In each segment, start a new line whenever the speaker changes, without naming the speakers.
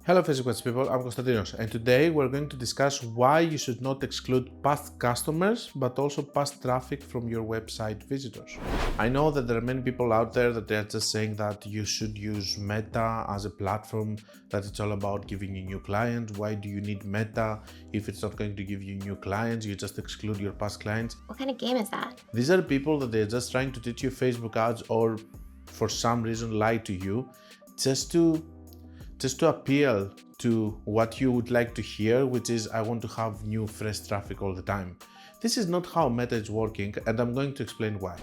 Hello Facebook people, I'm Konstantinos, and today we're going to discuss why you should not exclude past customers but also past traffic from your website visitors. I know that there are many people out there that they're just saying that you should use Meta as a platform, that it's all about giving you new clients. Why do you need Meta if it's not going to give you new clients? You just exclude your past clients.
What kind of game is that?
These are people that they're just trying to teach you Facebook ads or for some reason lie to you just to appeal to what you would like to hear, which is I want to have new fresh traffic all the time. This is not how Meta is working, and I'm going to explain why.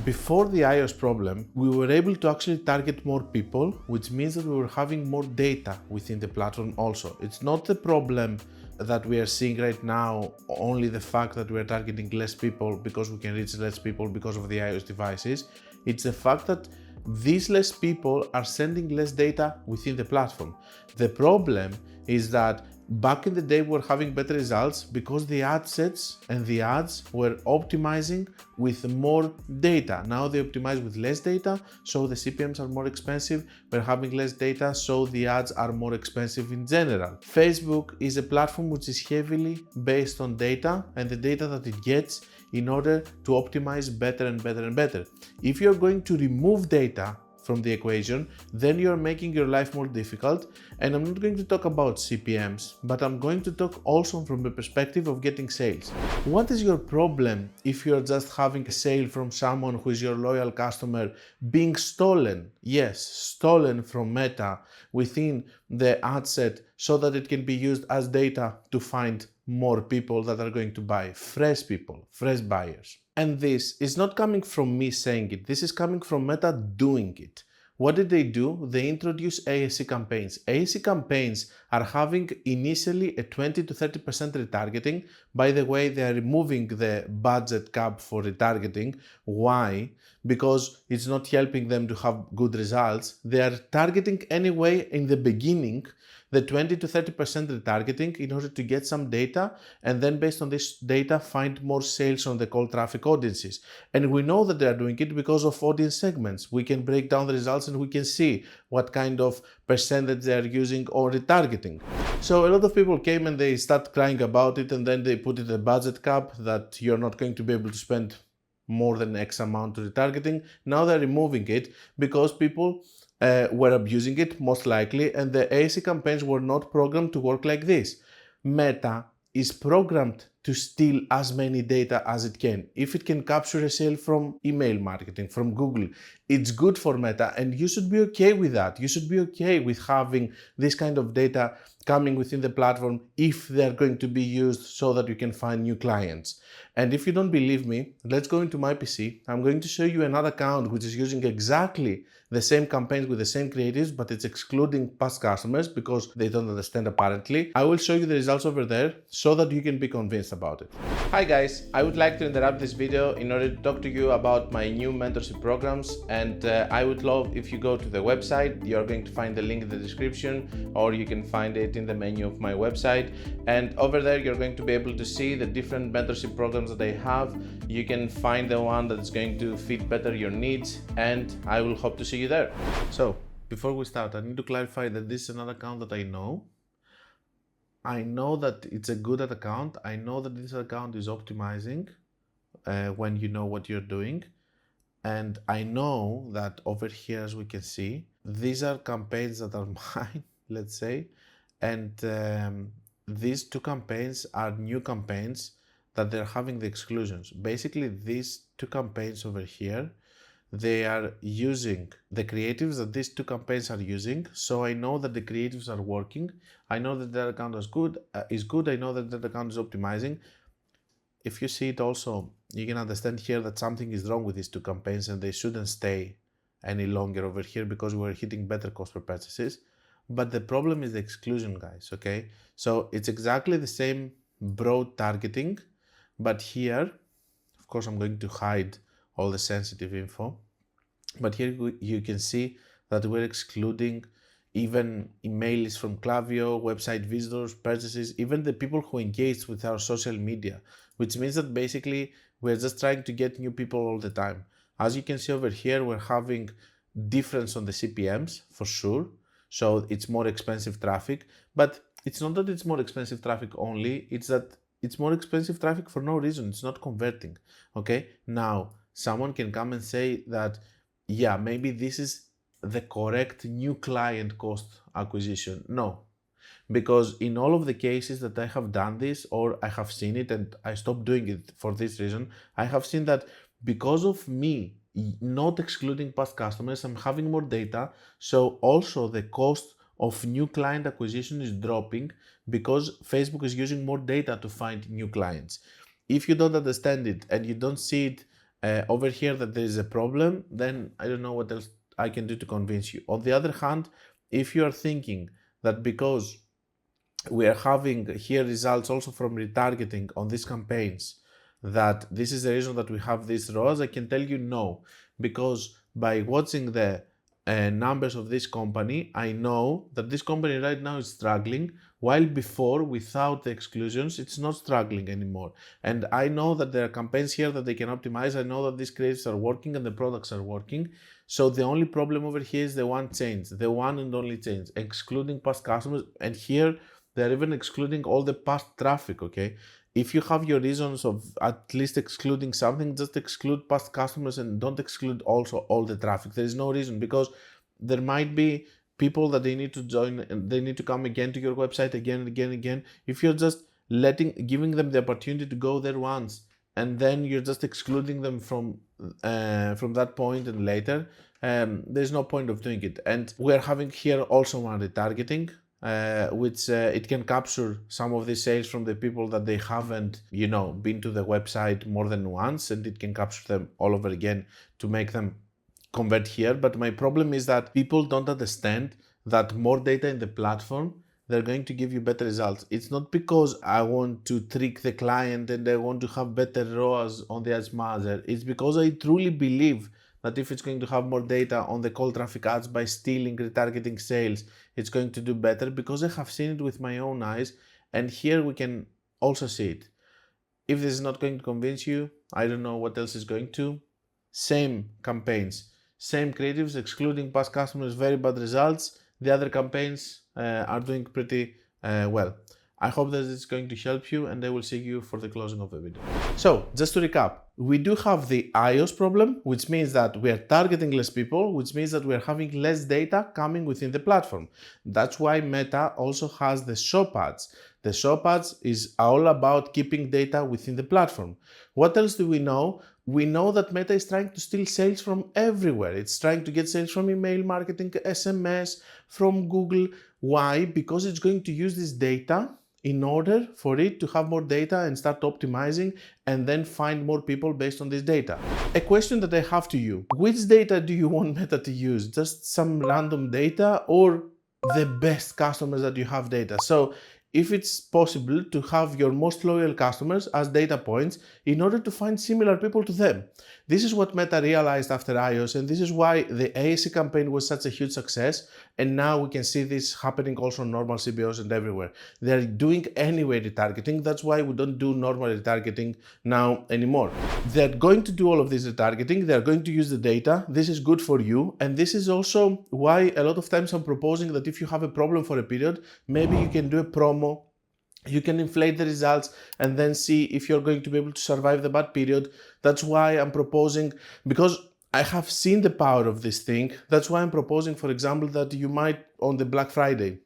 Before the iOS problem, we were able to actually target more people, which means that we were having more data within the platform also. It's not the problem that we are seeing right now, only the fact that we are targeting less people because we can reach less people because of the iOS devices. It's the fact that these less people are sending less data within the platform. The problem is that back in the day we were having better results because the ad sets and the ads were optimizing with more data. Now they optimize with less data, so the CPMs are more expensive. We're having less data, so the ads are more expensive in general. Facebook is a platform which is heavily based on data and the data that it gets in order to optimize better and better and better. If you're going to remove data from the equation, then you're making your life more difficult. And I'm not going to talk about CPMs, but I'm going to talk also from the perspective of getting sales. What is your problem if you're just having a sale from someone who is your loyal customer being stolen? Yes, stolen from Meta within the ad set so that it can be used as data to find more people that are going to buy, fresh people, fresh buyers. And this is not coming from me saying it, this is coming from Meta doing it. What did they do? They introduced ASC campaigns. ASC campaigns are having initially a 20 to 30% retargeting. By the way, they are removing the budget cap for retargeting. Why? Because it's not helping them to have good results. They are targeting anyway in the beginning, the 20 to 30% retargeting in order to get some data, and then based on this data find more sales on the cold traffic audiences. And we know that they are doing it because of audience segments. We can break down the results and we can see what kind of percentage they are using or retargeting. So a lot of people came and they start crying about it, and then they put it a budget cap that you're not going to be able to spend more than X amount to retargeting. Now they're removing it because people were abusing it most likely, and the ASC campaigns were not programmed to work like this. Meta is programmed to steal as many data as it can. If it can capture a sale from email marketing, from Google, it's good for Meta, and you should be okay with that. You should be okay with having this kind of data coming within the platform if they're going to be used so that you can find new clients. And if you don't believe me, let's go into my PC. I'm going to show you another account which is using exactly the same campaigns with the same creatives, but it's excluding past customers because they don't understand apparently. I will show you the results over there so that you can be convinced about it. Hi guys, I would like to interrupt this video in order to talk to you about my new mentorship programs, and I would love if you go to the website. You're going to find the link in the description, or you can find it in the menu of my website, and over there you're going to be able to see the different mentorship programs that I have. You can find the one that's going to fit better your needs, and I will hope to see you there. So before we start, I need to clarify that this is another account that I know that it's a good account. I know that this account is optimizing when you know what you're doing. And I know that over here, as we can see, these are campaigns that are mine, let's say. And these two campaigns are new campaigns that they're having the exclusions. Basically, these two campaigns over here, they are using the creatives that these two campaigns are using. So I know that the creatives are working. I know that their account is good. I know that their account is optimizing. If you see it also, you can understand here that something is wrong with these two campaigns and they shouldn't stay any longer over here because we're hitting better cost per purchases. But the problem is the exclusion, guys, okay? So it's exactly the same broad targeting, but here, of course, I'm going to hide all the sensitive info. But here you can see that we're excluding even emails from Klaviyo, website visitors, purchases, even the people who engage with our social media, which means that basically we're just trying to get new people all the time. As you can see over here, we're having difference on the CPMs for sure. so it's more expensive traffic. But it's not that it's more expensive traffic only, it's that it's more expensive traffic for no reason. It's not converting. Okay, now someone can come and say that, yeah, maybe this is the correct new client cost acquisition. No, because in all of the cases that I have done this, or I have seen it and I stopped doing it for this reason, I have seen that because of me not excluding past customers, I'm having more data, so also the cost of new client acquisition is dropping because Facebook is using more data to find new clients. If you don't understand it and you don't see it over here that there is a problem, then I don't know what else I can do to convince you. On the other hand, if you are thinking that because we are having here results also from retargeting on these campaigns, that this is the reason that we have this ROAS, I can tell you no, because by watching the numbers of this company, I know that this company right now is struggling, while before, without the exclusions, it's not struggling anymore. And I know that there are campaigns here that they can optimize. I know that these creatives are working and the products are working. So the only problem over here is the one change, the one and only change, excluding past customers. And here, they're even excluding all the past traffic, okay? If you have your reasons of at least excluding something, just exclude past customers and don't exclude also all the traffic. There is no reason, because there might be people that they need to join and they need to come again to your website again and again and again. If you're just giving them the opportunity to go there once and then you're just excluding them from that point and later, there's no point of doing it. And we're having here also one retargeting, which it can capture some of the sales from the people that they haven't, been to the website more than once, and it can capture them all over again to make them convert here. But my problem is that people don't understand that more data in the platform, they're going to give you better results. It's not because I want to trick the client and I want to have better ROAS on the ads manager. It's because I truly believe that if it's going to have more data on the cold traffic ads by stealing, retargeting sales, it's going to do better, because I have seen it with my own eyes, and here we can also see it. If this is not going to convince you, I don't know what else is going to. Same campaigns, same creatives, excluding past customers, very bad results. The other campaigns are doing pretty well. I hope that it's going to help you, and I will see you for the closing of the video. So, just to recap, we do have the iOS problem, which means that we are targeting less people, which means that we are having less data coming within the platform. That's why Meta also has the shop ads. The shop ads is all about keeping data within the platform. What else do we know? We know that Meta is trying to steal sales from everywhere. It's trying to get sales from email marketing, SMS, from Google. Why? Because it's going to use this data in order for it to have more data and start optimizing and then find more people based on this data. A question that I have to you: which data do you want Meta to use? Just some random data, or the best customers that you have data? So if it's possible to have your most loyal customers as data points in order to find similar people to them. This is what Meta realized after iOS, and this is why the ASC campaign was such a huge success, and now we can see this happening also on normal CBOs and everywhere. They're doing anyway retargeting, that's why we don't do normal retargeting now anymore. They're going to do all of this retargeting, they're going to use the data, this is good for you, and this is also why a lot of times I'm proposing that if you have a problem for a period, maybe you can do a promo. You can inflate the results and then see if you're going to be able to survive the bad period. That's why I'm proposing, because I have seen the power of this thing. That's why I'm proposing, for example, that you might, on the Black Friday,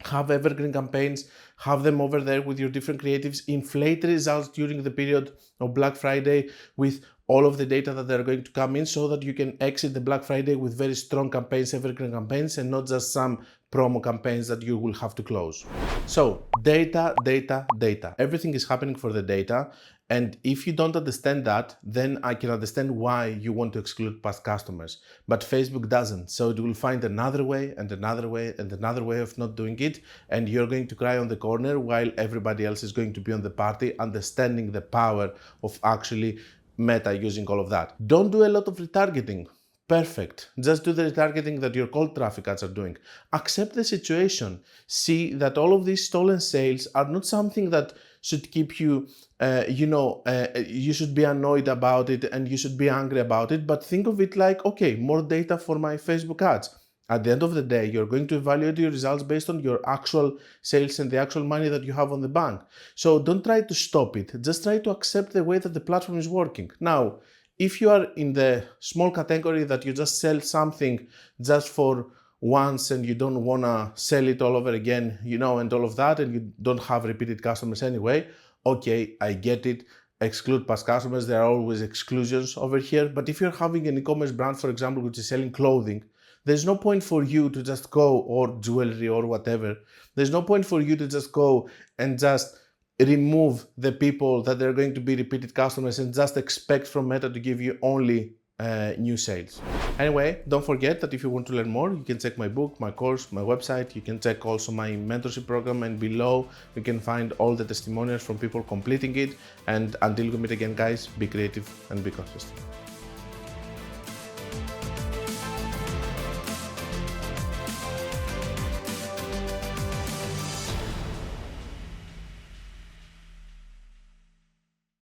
have evergreen campaigns, have them over there with your different creatives, inflate the results during the period of Black Friday with all of the data that they're going to come in, so that you can exit the Black Friday with very strong campaigns, evergreen campaigns, and not just some promo campaigns that you will have to close. So data, data, data. Everything is happening for the data. And if you don't understand that, then I can understand why you want to exclude past customers. But Facebook doesn't. So it will find another way and another way and another way of not doing it. And you're going to cry on the corner while everybody else is going to be on the party, understanding the power of actually Meta using all of that. Don't do a lot of retargeting. Perfect. Just do the retargeting that your cold traffic ads are doing. Accept the situation. See that all of these stolen sales are not something that should keep you, you should be annoyed about it and you should be angry about it, but think of it like, okay, more data for my Facebook ads. At the end of the day, you're going to evaluate your results based on your actual sales and the actual money that you have on the bank. So don't try to stop it. Just try to accept the way that the platform is working. Now, if you are in the small category that you just sell something just for once and you don't want to sell it all over again, and all of that, and you don't have repeated customers anyway, okay, I get it. Exclude past customers. There are always exclusions over here. But if you're having an e-commerce brand, for example, which is selling clothing, there's no point for you to just go, or jewelry or whatever. There's no point for you to just go and just remove the people that are going to be repeated customers and just expect from Meta to give you only new sales. Anyway, don't forget that if you want to learn more, you can check my book, my course, my website. You can check also my mentorship program, and below you can find all the testimonials from people completing it. And until we meet again, guys, be creative and be consistent.